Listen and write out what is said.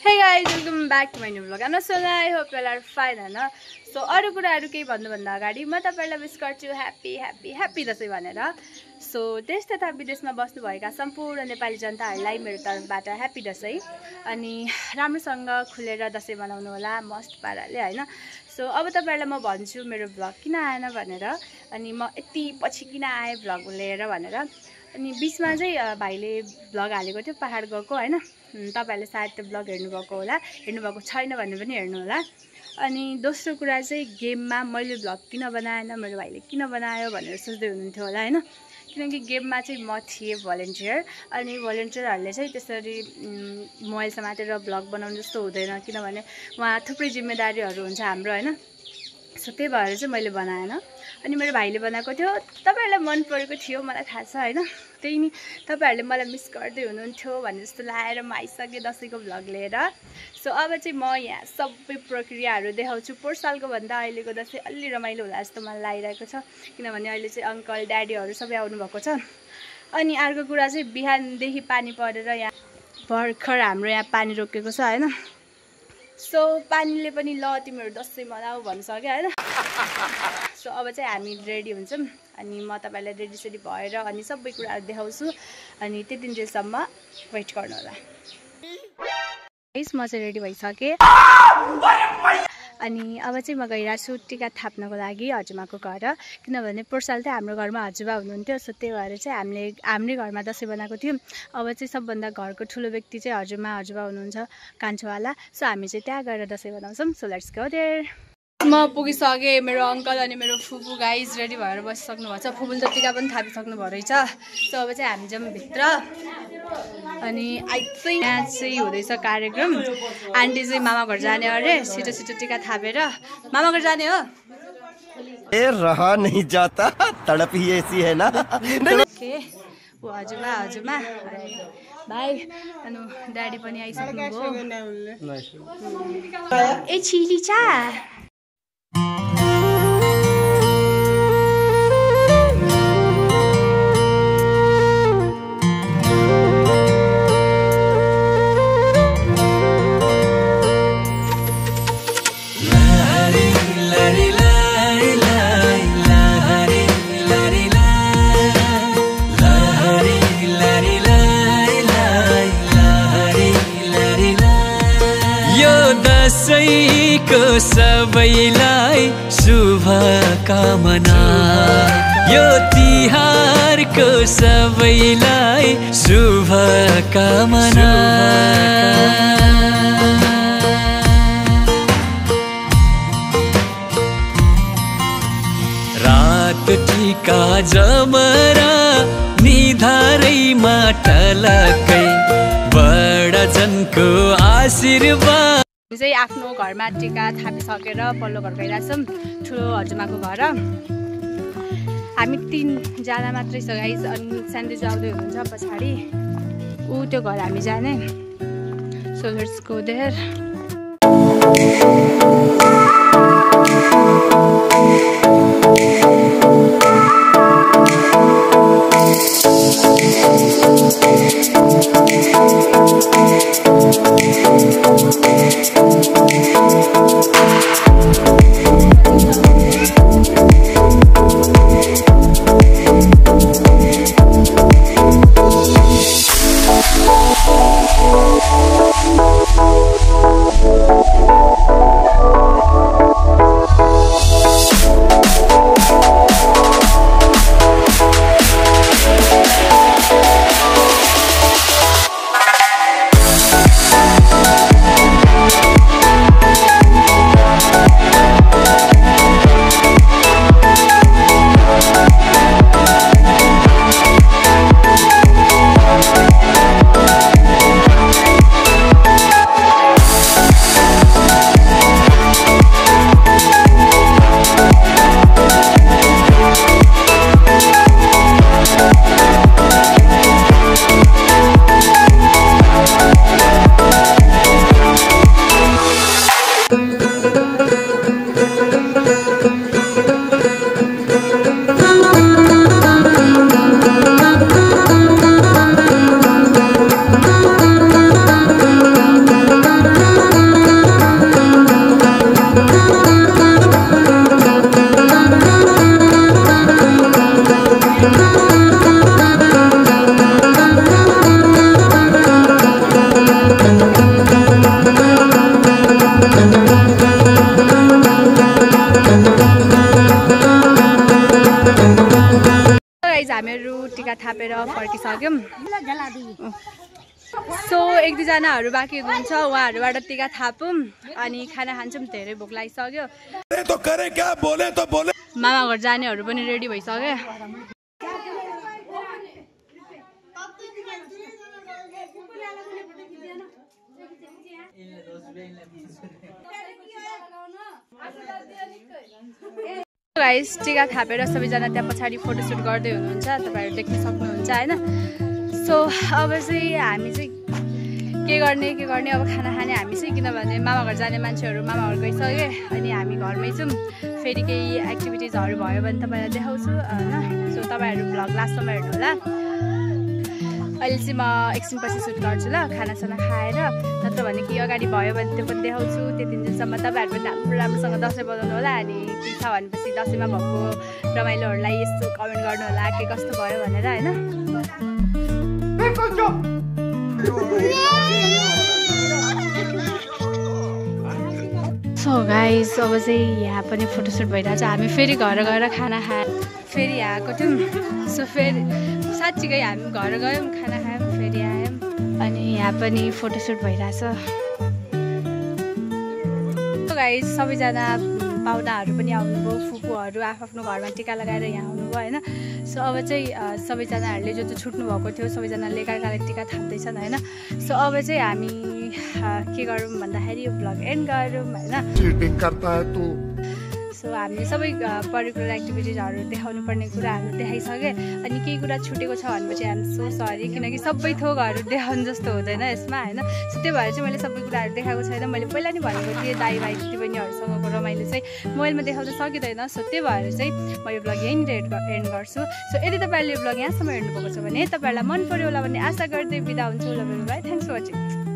Hey guys, welcome back to my new vlog. So I hope you all are fine, हैन. So अरु कुराहरु केही भन्नुभन्दा अगाडि म तपाईहरुलाई विश गर्छु ह्यापी दशैं भनेर. सो देश तथा विदेशमा बस्नु भएका सम्पूर्ण नेपाली जनताहरुलाई मेरो तर्फबाट ह्यापी दशैं. अनि राम्रोसँग खुलेर दशैं मनाउनु होला मस्त पाराले हैन. सो अब तपाईहरुलाई म भन्छु मेरो भ्लग किन आएन भनेर. अनि म यति पछि किन आए भ्लग लिएर भनेर. अनि बीचमा चाहिँ भाइले भ्लग हालेको थियो पहाड गएको हैन. तपाईहरुले सायद त्यो भ्लग हेर्नुभएको होला, हेर्नुभएको छैन भने पनि हेर्नु होला. अनि दोस्रो कुरा चाहिँ गेममा मैले भ्लग किन बनाएन, मेरो भाइले किन बनायो भनेर सोच्दै हुनुहुन्थ्यो होला हैन. किनकि गेममा चाहिँ म थिएँ भलन्टियर. अनि भलन्टियरहरूले चाहिँ त्यसरी मोबाइल समातेर भ्लग बनाउनु जस्तो हुँदैन, किनभने वहाँ थुप्रै जिम्मेदारीहरू हुन्छ हाम्रो हैन. सो त्यही भएर चाहिँ मैले बनाएन. अनि मेरो भाइले बनाएको थियो, तपाईहरुलाई मन परेको थियो मलाई थाहा छ हैन. त्यही नि तपाईहरुले मलाई मिस गर्दै हुनुहुन्थ्यो भन्ने जस्तो लागेर म आइसके दशैंको भ्लग लिएर. सो अब चाहिँ म यहाँ सबै प्रक्रियाहरू देखाउँछु. पोहोर सालको भन्दा अहिलेको दशैं अलि रमाइलो होला जस्तो मलाई लागिरहेको छ, किनभने अहिले चाहिँ अङ्कल ड्याडीहरू सबै आउनु भएको छ. अनि अर्को कुरा चाहिँ बिहानदेखि पानी परेर यहाँ भर्खर हाम्रो यहाँ पानी रोकेको छ हैन. सो पानीले पनि ल तिमीहरू दशैं मनाऊ भनिसक्यो हैन. सो अब चाहिँ हामी रेडी हुन्छौँ. अनि म तपाईलाई रेडी सेडी भएर अनि सबै कुराहरू देखाउँछु. अनि त्यति दिनसम्म वेट गर्नु होला. गाइस म चाहिँ रेडी भइसकेँ. अनि अब चाहिँ म गइरहेको छु टिका थाप्नको लागि हजुरमाको घर. किनभने पोहोर साल चाहिँ हाम्रो घरमा हजुरबा हुनुहुन्थ्यो. सो त्यही भएर चाहिँ हाम्रै घरमा दशैं बनाएको थियौँ. अब चाहिँ सबभन्दा घरको ठुलो व्यक्ति चाहिँ हजुरबा हुनुहुन्छ कान्छोवाला. सो हामी चाहिँ त्यहाँ गएर दशैं बनाउँछौँ. So let's go there. म पुगिसकेँ. मेरो अङ्कल अनि मेरो फुपू गाइज रेडी भएर बसिसक्नु भएको छ. फुपूले त टिका पनि थापिसक्नु भयो रहेछ. सो अब चाहिँ हामी जाउँ भित्र. अनि आई थिङ्क यहाँ चाहिँ हुँदैछ कार्यक्रम. आन्टी चाहिँ मामा घर जाने अरे, छिटो टिका थापेर मामा घर जाने हो. ए रहा नहीं जाता, तड़प ही ऐसी है ना. ओके वो हजुरमा भाइ अनि ड्याडी पनि आइसक्नु भयो. ए चिली चा दशैंको सबैलाई शुभकामना. यो तिहारको सबैलाई शुभकामना. रात टिका जमरा निधारैमा टलकै बडा जनको आशीर्वाद. चाहिँ आफ्नो घरमा टिका थापिसकेर पल्लो घर गइरहेछौँ ठुलो हजुरमाको घर. हामी 3 जना मात्रै छ गाइस. अनि सान्दिजु आउँदै हुनुहुन्छ पछाडि. त्यो घर हामी जाने. So let's go there. सकिसक्यौँ। सो एक दुईजनाहरू बाँकी हुनुहुन्छ, उहाँहरूबाट टिका थापौँ अनि खाना खान्छौँ। धेरै भोक लागिसक्यो। मामा घर जानेहरू पनि रेडी भइसक्यो। गाइस टिका थापेर सबैजना त्यहाँ पछाडि फोटोसुट गर्दै हुनुहुन्छ, तपाईँहरू देख्न सक्नुहुन्छ होइन। सो अब चाहिँ हामी चाहिँ के गर्ने अब खाना खाने हामी चाहिँ, किनभने मामा घर जाने मान्छेहरू मामा घर गइसक्यो अनि हामी घरमै छौँ। फेरि केही एक्टिभिटिजहरू भयो भने तपाईँलाई देखाउँछु होइन। सो तपाईँहरू भ्लग लास्टसम्म हेर्नु होला। अहिले चाहिँ म एकछिनपछि सुट गर्छु ल, खानासाना खाएर, नत्र भने कि अगाडि भयो भने त्यो पनि देखाउँछु। त्यति दिनसम्म तपाईँहरू पनि राम्रोसँग दसैँ बनाउनु होला। अनि के छ भनेपछि दसैँमा भएको रमाइलोहरूलाई यस्तो कमेन्ट गर्नु होला के कस्तो भयो भनेर होइन। सो गाइस अब चाहिँ यहाँ पनि फोटोसुट भइरहेछ। हामी फेरि घर गएर खाना खाएर फेरि आएको थियौँ। सो फेरि साँच्चीकै हामी घर गयौँ, खाना खायौँ, फेरि आयौँ अनि यहाँ पनि फोटोसुट भइरहेछ। सो गाइस सबैजना पाहुनाहरू पनि आउनुभयो, फुपूहरू आफ्नो घरमा टिका लगाएर यहाँ आउनुभयो होइन। सो अब चाहिँ सबैजनाहरूले जो छुट्नु भएको थियो सबैजनाले एकाअर्कालाई टिका थाप्दैछन् होइन। सो अब चाहिँ हामी के गरौँ भन्दाखेरि यो भ्लग एन्ड गरौँ होइन। सो हामीले सबै करिकुलर एक्टिभिटिजहरू देखाउनु पर्ने कुराहरू देखाइसकेँ। अनि केही कुरा छुटेको छ भनेपछि आइएम सो सरी, किनकि सबै थोकहरू देखाउनु जस्तो हुँदैन यसमा होइन। सो त्यही भएर चाहिँ मैले सबै कुराहरू देखाएको छैन। मैले पहिला नै भनेको थिएँ दाइ भाइ दिदीबहिनीहरूसँगको रमाइलो चाहिँ मोबाइलमा देखाउन सकिँदैन। सो त्यही भएर चाहिँ म यो भ्लग यहीँनिर एन्ड गर्छु। सो यदि तपाईँहरूले यो भ्लग यहाँसम्म हेर्नुभएको छ भने तपाईँहरूलाई मन पऱ्यो होला भन्ने आशा गर्दै बिदा हुन्छु। ल बाइ, थ्याङ्क्स फर वाचिङ।